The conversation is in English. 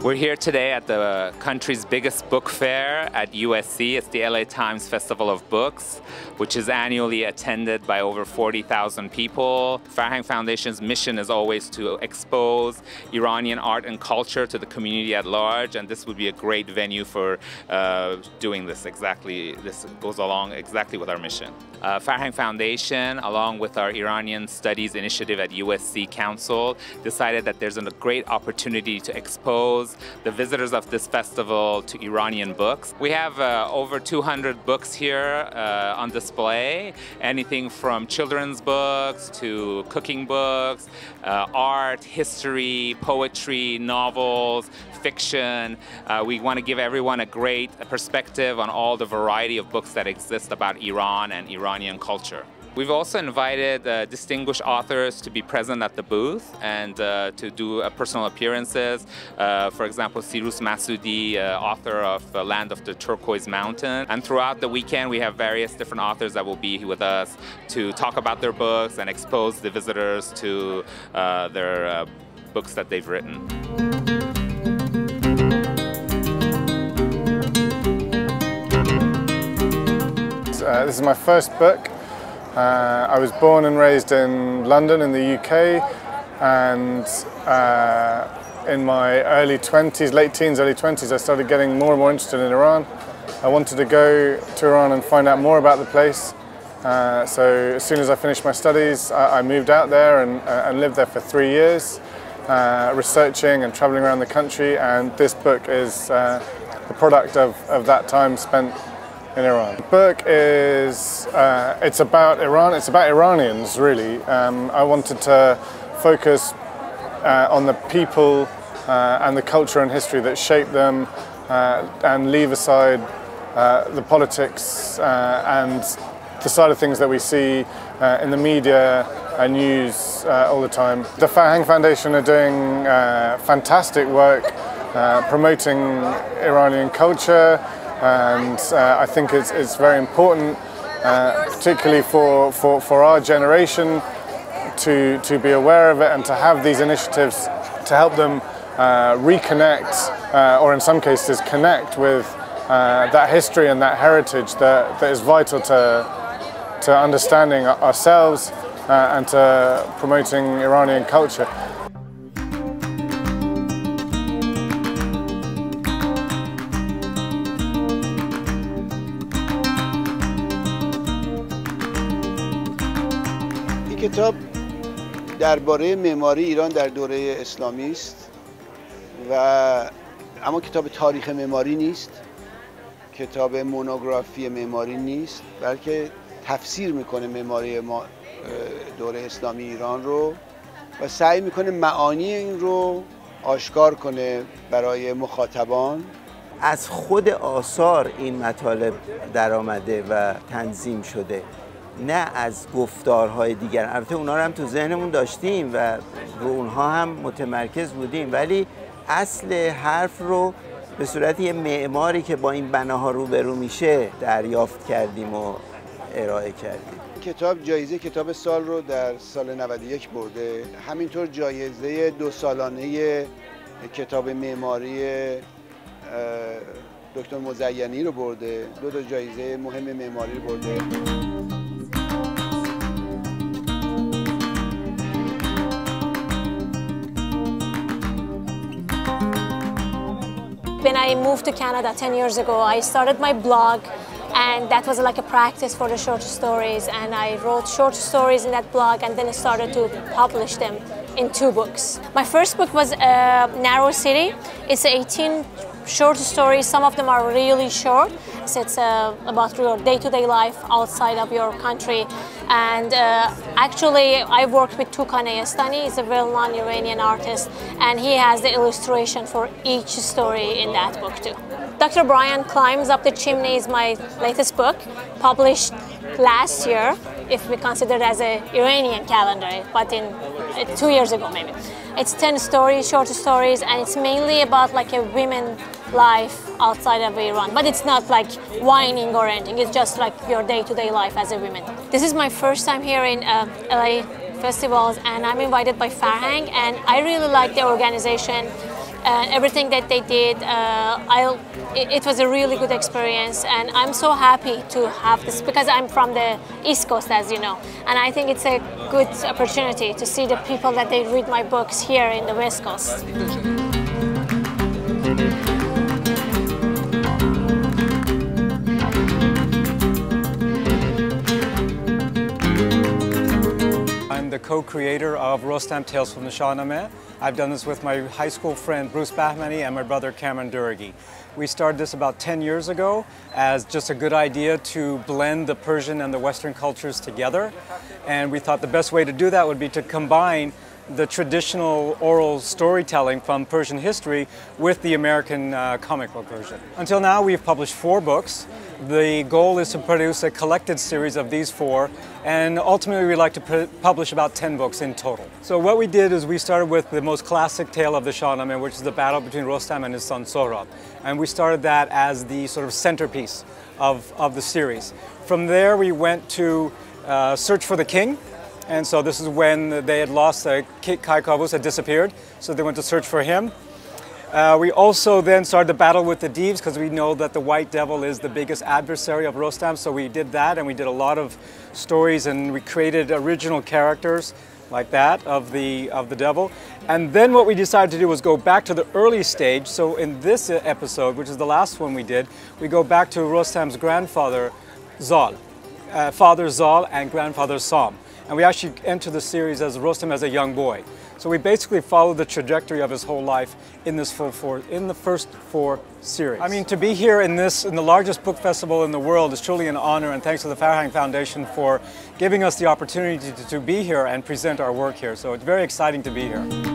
We're here today at the country's biggest book fair at USC. It's the LA Times Festival of Books, which is annually attended by over 40,000 people. Farhang Foundation's mission is always to expose Iranian art and culture to the community at large, and this would be a great venue for doing this. This goes along exactly with our mission. Farhang Foundation, along with our Iranian Studies Initiative at USC Council, decided that there's a great opportunity to expose the visitors of this festival to Iranian books. We have over 200 books here on display, anything from children's books to cooking books, art, history, poetry, novels, fiction. We want to give everyone a great perspective on all the variety of books that exist about Iran and Iranian culture. We've also invited distinguished authors to be present at the booth and to do personal appearances. For example, Sirus Masoudi, author of Land of the Turquoise Mountain. And throughout the weekend, we have various different authors that will be with us to talk about their books and expose the visitors to their books that they've written. This is my first book. I was born and raised in London in the UK, and in my early 20s, late teens, early 20s, I started getting more and more interested in Iran. I wanted to go to Iran and find out more about the place. So as soon as I finished my studies, I moved out there and lived there for 3 years, researching and traveling around the country, and this book is the product of that time spent in Iran. The book is, it's about Iran, it's about Iranians really. I wanted to focus on the people and the culture and history that shaped them and leave aside the politics and the side of things that we see in the media and news all the time. The Farhang Foundation are doing fantastic work promoting Iranian culture, and I think it's very important, particularly for our generation, to be aware of it and to have these initiatives to help them reconnect, or in some cases connect with that history and that heritage that is vital to understanding ourselves and to promoting Iranian culture. کتاب درباره معماری ایران در دوره اسلامی است و اما کتاب تاریخ معماری نیست، کتاب مونوگرافی معماری نیست، بلکه تفسیر میکنه معماری دوره اسلامی ایران رو و سعی میکنه معانی این رو آشکار کنه برای مخاطبان. از خود آثار این مطالب در آمده و تنظیم شده، نه از گفتارهای دیگر. البته اونا رو هم تو ذهنمون داشتیم و رو اونها هم متمرکز بودیم، ولی اصل حرف رو به صورت یه معماری که با این بناها روبرو میشه دریافت کردیم و ارائه کردیم. کتاب جایزه کتاب سال رو در سال 91 برده، همینطور جایزه 2 سالانه کتاب معماری دکتر مزینی رو برده، 2 جایزه مهم معماری رو برده. When I moved to Canada 10 years ago, I started my blog, and that was like a practice for the short stories, and I wrote short stories in that blog and then started to publish them in 2 books. My first book was Narrow City. It's 18 short stories. Some of them are really short. So it's about your day-to-day life outside of your country. And actually, I worked with Tukan Estani. He's a well-known Iranian artist, and he has the illustration for each story in that book too. Dr. Brian Climbs Up the Chimney is my latest book, published last year, if we consider it as an Iranian calendar, but in 2 years ago maybe. It's 10 stories, short stories, and it's mainly about like a women life outside of Iran. But it's not like whining or anything, it's just like your day-to-day life as a woman. This is my first time here in LA festivals, and I'm invited by Farhang, and I really like the organization. everything that they did, it was a really good experience, and I'm so happy to have this because I'm from the East Coast, as you know, and I think it's a good opportunity to see the people that they read my books here in the West Coast. I'm the co-creator of Rostam Tales from the Shahnameh. I've done this with my high school friend Bruce Bahmani and my brother Cameron Durragi. We started this about 10 years ago as just a good idea to blend the Persian and the Western cultures together. And we thought the best way to do that would be to combine the traditional oral storytelling from Persian history with the American comic book version. Until now, we've published 4 books. The goal is to produce a collected series of these 4, and ultimately we'd like to publish about 10 books in total. So what we did is we started with the most classic tale of the Shahnameh, which is the battle between Rostam and his son Sohrab. And we started that as the sort of centerpiece of the series. From there we went to Search for the King. And so this is when they had lost, Kai Kavus had disappeared, so they went to search for him. We also then started the battle with the Deevs because we know that the White Devil is the biggest adversary of Rostam, so we did that, and we did a lot of stories, and we created original characters like that of the devil. And then what we decided to do was go back to the early stage. So in this episode, which is the last one we did, we go back to Rostam's grandfather, Zal, father Zal and grandfather Sam. And we actually enter the series as Rostam as a young boy. So we basically follow the trajectory of his whole life in this in the first 4 series. I mean, to be here in the largest book festival in the world is truly an honor, and thanks to the Farhang Foundation for giving us the opportunity to be here and present our work here. So it's very exciting to be here.